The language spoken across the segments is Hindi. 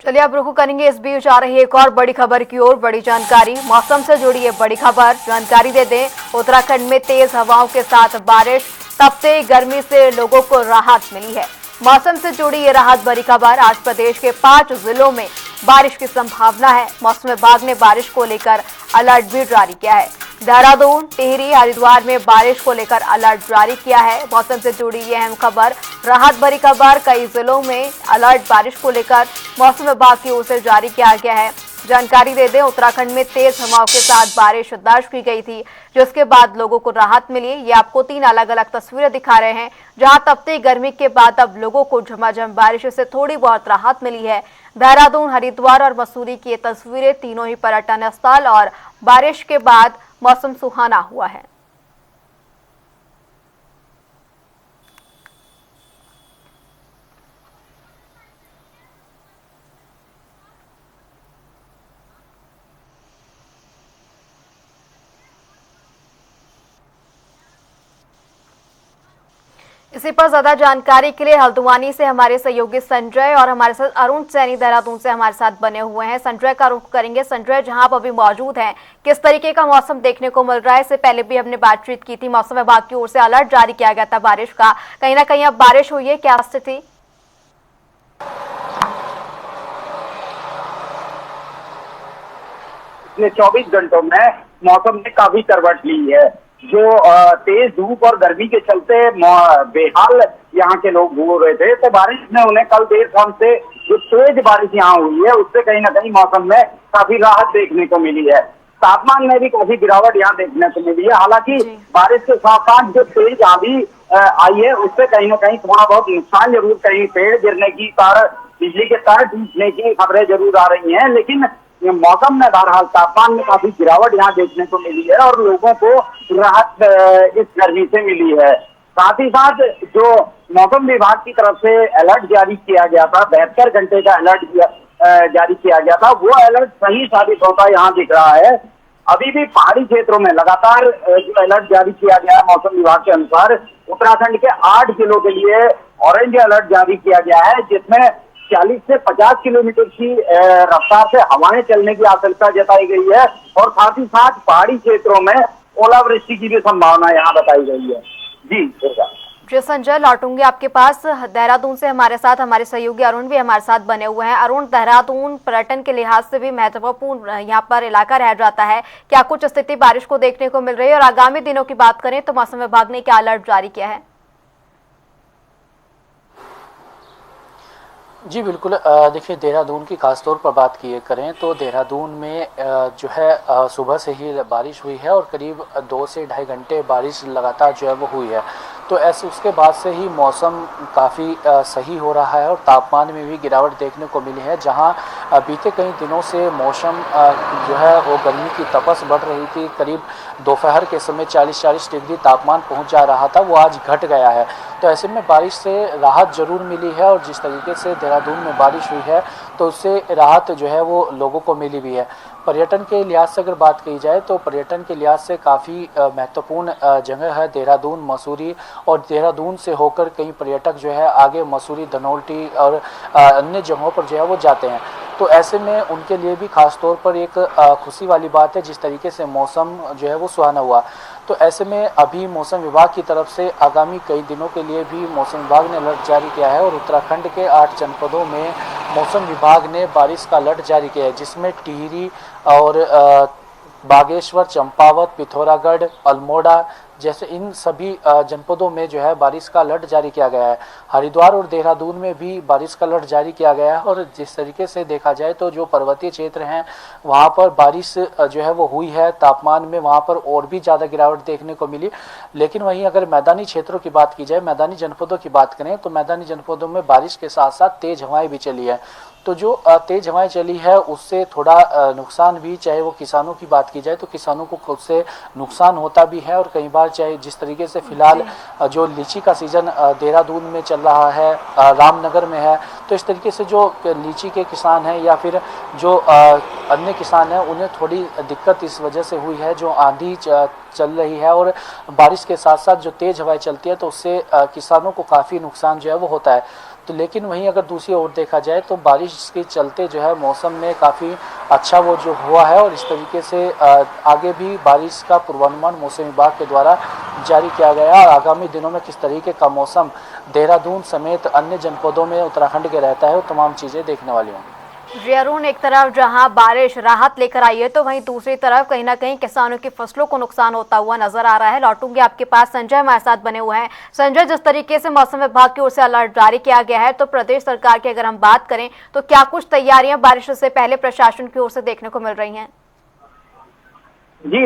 चलिए अब रुख करेंगे इस बीच आ रही एक और बड़ी खबर की ओर। बड़ी जानकारी मौसम से जुड़ी है बड़ी खबर। जानकारी दे दें, उत्तराखंड में तेज हवाओं के साथ बारिश, तपती गर्मी से लोगों को राहत मिली है। मौसम से जुड़ी ये राहत भरी खबर। आज प्रदेश के 5 जिलों में बारिश की संभावना है। मौसम विभाग ने बारिश को लेकर अलर्ट भी जारी किया है। देहरादून, टिहरी, हरिद्वार में बारिश को लेकर अलर्ट जारी किया है। मौसम से जुड़ी ये अहम खबर, राहत भरी खबर। कई जिलों में अलर्ट बारिश को लेकर मौसम विभाग की ओर से जारी किया गया है। जानकारी दे दें, उत्तराखंड में तेज हवाओं के साथ बारिश दर्ज की गई थी, जिसके बाद लोगों को राहत मिली। ये आपको 3 अलग अलग तस्वीरें दिखा रहे हैं, जहां तपती गर्मी के बाद अब लोगों को झमाझम बारिश से थोड़ी बहुत राहत मिली है। देहरादून, हरिद्वार और मसूरी की ये तस्वीरें, तीनों ही पर्यटन स्थल और बारिश के बाद मौसम सुहाना हुआ है। इसी पर ज्यादा जानकारी के लिए हल्द्वानी से हमारे सहयोगी संजय और हमारे साथ अरुण सैनी देहरादून से हमारे साथ बने हुए हैं। संजय का रुख करेंगे। संजय, जहां आप अभी मौजूद हैं, किस तरीके का मौसम देखने को मिल रहा है? इससे पहले भी हमने बातचीत की थी, मौसम विभाग की ओर से अलर्ट जारी किया गया था बारिश का। कहीं ना कहीं अब बारिश हुई है, क्या स्थिति? पिछले 24 घंटों में मौसम ने काफी करवट ली है। जो तेज धूप और गर्मी के चलते बेहाल यहाँ के लोग हो रहे थे, तो बारिश ने उन्हें कल देर शाम से जो तेज बारिश यहाँ हुई है, उससे कहीं ना कहीं मौसम में काफी राहत देखने को मिली है। तापमान में भी काफी गिरावट यहाँ देखने को मिली है। हालांकि बारिश के साथ साथ जो तेज आंधी आई है, उससे कहीं ना कहीं थोड़ा बहुत नुकसान जरूर, कहीं पेड़ गिरने की, तार, बिजली के तार टूटने की खबरें जरूर आ रही हैं, लेकिन मौसम में बहरहाल तापमान में काफी गिरावट यहाँ देखने को मिली है और लोगों को राहत इस गर्मी से मिली है। साथ ही साथ जो मौसम विभाग की तरफ से अलर्ट जारी किया गया था, 72 घंटे का अलर्ट जारी किया गया था, वो अलर्ट सही साबित होता यहाँ दिख रहा है। अभी भी पहाड़ी क्षेत्रों में लगातार जो अलर्ट जारी किया गया है मौसम विभाग के अनुसार, उत्तराखंड के 8 जिलों के लिए ऑरेंज अलर्ट जारी किया गया है, जिसमें 40 से 50 किलोमीटर की रफ्तार से हवाएं चलने की आशंका जताई गई है और साथ ही साथ पहाड़ी क्षेत्रों में ओलावृष्टि की भी संभावना यहाँ बताई गई है। जी संजय, लौटूंगी आपके पास। देहरादून से हमारे साथ हमारे सहयोगी अरुण भी हमारे साथ बने हुए हैं। अरुण, देहरादून पर्यटन के लिहाज से भी महत्वपूर्ण यहाँ पर इलाका रह जाता है, क्या कुछ स्थिति बारिश को देखने को मिल रही है? और आगामी दिनों की बात करें तो मौसम विभाग ने क्या अलर्ट जारी किया है? जी बिल्कुल। देखिए, देहरादून की खासतौर पर बात किए करें तो देहरादून में जो है सुबह से ही बारिश हुई है और करीब 2 से ढाई घंटे बारिश लगातार जो है वो हुई है। तो ऐसे उसके बाद से ही मौसम काफ़ी सही हो रहा है और तापमान में भी गिरावट देखने को मिली है। जहां बीते कई दिनों से मौसम जो है वो गर्मी की तपश बढ़ रही थी, करीब दोपहर के समय 40-40 डिग्री तापमान पहुंच जा रहा था, वो आज घट गया है। तो ऐसे में बारिश से राहत जरूर मिली है और जिस तरीके से देहरादून में बारिश हुई है तो उससे राहत जो है वो लोगों को मिली भी है। पर्यटन के लिहाज से अगर बात की जाए तो पर्यटन के लिहाज से काफ़ी महत्वपूर्ण जगह है देहरादून, मसूरी, और देहरादून से होकर कई पर्यटक जो है आगे मसूरी, धनौल्टी और अन्य जगहों पर जो है वो जाते हैं। तो ऐसे में उनके लिए भी खास तौर पर एक खुशी वाली बात है जिस तरीके से मौसम जो है वो सुहाना हुआ। तो ऐसे में अभी मौसम विभाग की तरफ से आगामी कई दिनों के लिए भी मौसम विभाग ने अलर्ट जारी किया है और उत्तराखंड के 8 जनपदों में मौसम विभाग ने बारिश का अलर्ट जारी किया है, जिसमें टिहरी और बागेश्वर, चंपावत, पिथौरागढ़, अल्मोड़ा जैसे इन सभी जनपदों में जो है बारिश का अलर्ट जारी किया गया है। हरिद्वार और देहरादून में भी बारिश का अलर्ट जारी किया गया है और जिस तरीके से देखा जाए तो जो पर्वतीय क्षेत्र हैं वहाँ पर बारिश जो है वो हुई है, तापमान में वहाँ पर और भी ज़्यादा गिरावट देखने को मिली। लेकिन वहीं अगर मैदानी क्षेत्रों की बात की जाए, मैदानी जनपदों की बात करें तो मैदानी जनपदों में बारिश के साथ साथ तेज हवाएं भी चली है। तो जो तेज हवाएं चली है उससे थोड़ा नुकसान भी, चाहे वो किसानों की बात की जाए तो किसानों को खुद से नुकसान होता भी है और कई बार चाहे जिस तरीके से फिलहाल जो लीची का सीजन देहरादून में चल रहा है, रामनगर में है, तो इस तरीके से जो लीची के किसान हैं या फिर जो अन्य किसान हैं उन्हें थोड़ी दिक्कत इस वजह से हुई है। जो आंधी चल रही है और बारिश के साथ साथ जो तेज हवाएं चलती है तो उससे किसानों को काफ़ी नुकसान जो है वो होता है। तो लेकिन वहीं अगर दूसरी ओर देखा जाए तो बारिश के चलते जो है मौसम में काफ़ी अच्छा वो जो हुआ है और इस तरीके से आगे भी बारिश का पूर्वानुमान मौसम विभाग के द्वारा जारी किया गया है। और आगामी दिनों में किस तरीके का मौसम देहरादून समेत अन्य जनपदों में उत्तराखंड के रहता है वो तमाम चीज़ें देखने वाली होंगी। जी अरुण, एक तरफ जहां बारिश राहत लेकर आई है तो वहीं दूसरी तरफ कहीं ना कहीं किसानों की फसलों को नुकसान होता हुआ नजर आ रहा है। लौटूंगी आपके पास, संजय हमारे साथ बने हुए हैं। संजय, जिस तरीके से मौसम विभाग की ओर से अलर्ट जारी किया गया है तो प्रदेश सरकार की अगर हम बात करें तो क्या कुछ तैयारियां बारिश से पहले प्रशासन की ओर से देखने को मिल रही हैं? जी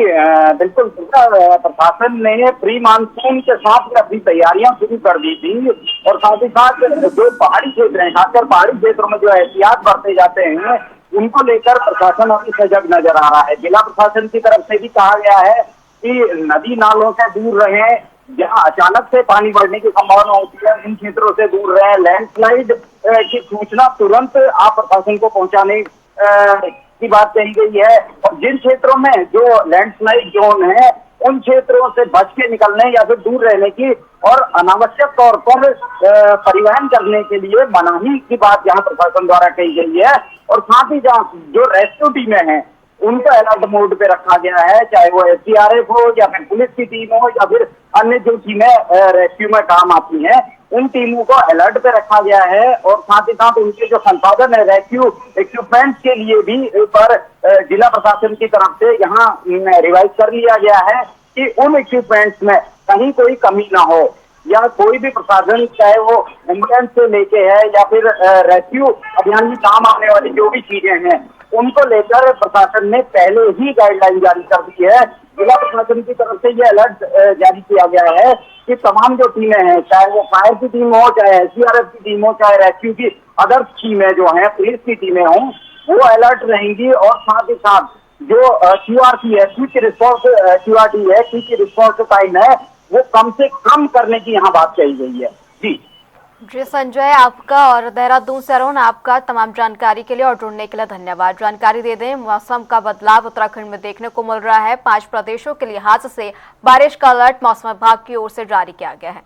बिल्कुल, प्रशासन ने प्री मानसून के साथ में अपनी तैयारियां शुरू कर दी थी और साथ ही साथ जो पहाड़ी क्षेत्र हैं, खासकर पहाड़ी क्षेत्रों में जो एहतियात बरते जाते हैं उनको लेकर प्रशासन अभी सजग नजर आ रहा है। जिला प्रशासन की तरफ से भी कहा गया है कि नदी नालों से दूर रहें, जहां अचानक से पानी बढ़ने की संभावना होती है उन क्षेत्रों से दूर रहें। लैंडस्लाइड की सूचना तुरंत आप प्रशासन को पहुंचाने की बात कही गई है और जिन क्षेत्रों में जो लैंडस्लाइड जोन है उन क्षेत्रों से बच के निकलने या फिर दूर रहने की और अनावश्यक तौर पर परिवहन करने के लिए मनाही की बात यहाँ प्रशासन द्वारा कही गई है। और साथ ही जो रेस्क्यू टीमें हैं उनको अलर्ट मोड पे रखा गया है, चाहे वो SDRF हो या फिर पुलिस की टीम हो या फिर अन्य जो टीमें रेस्क्यू में काम आती हैं उन टीमों को अलर्ट पे रखा गया है। और साथ ही साथ उनके जो संसाधन है रेस्क्यू इक्विपमेंट्स के लिए भी पर जिला प्रशासन की तरफ से यहाँ रिवाइज कर लिया गया है कि उन इक्विपमेंट्स में कहीं कोई कमी ना हो या कोई भी प्रशासन, चाहे वो एम्बुलेंस से लेके है या फिर रेस्क्यू अभियान में काम आने वाली जो भी चीजें हैं उनको लेकर प्रशासन ने पहले ही गाइडलाइन जारी कर दी है। जिला प्रशासन की तरफ से ये अलर्ट जारी किया गया है कि तमाम जो टीमें हैं, चाहे वो फायर की टीम हो, चाहे SDRF की टीम हो, चाहे रेस्क्यू की अदर टीमें जो हैं, पुलिस की टीमें हों, वो अलर्ट रहेंगी। और साथ ही साथ जो QRT है, क्विक रिस्पॉन्स QRT है, क्विक रिस्पॉन्स टाइम है, वो कम से कम करने की यहाँ बात कही गई है। जी संजय, आपका और देहरादून से अरुण, आपका तमाम जानकारी के लिए और जुड़ने के लिए धन्यवाद। जानकारी दे दें, मौसम का बदलाव उत्तराखंड में देखने को मिल रहा है। 5 प्रदेशों के लिहाज से बारिश का अलर्ट मौसम विभाग की ओर से जारी किया गया है।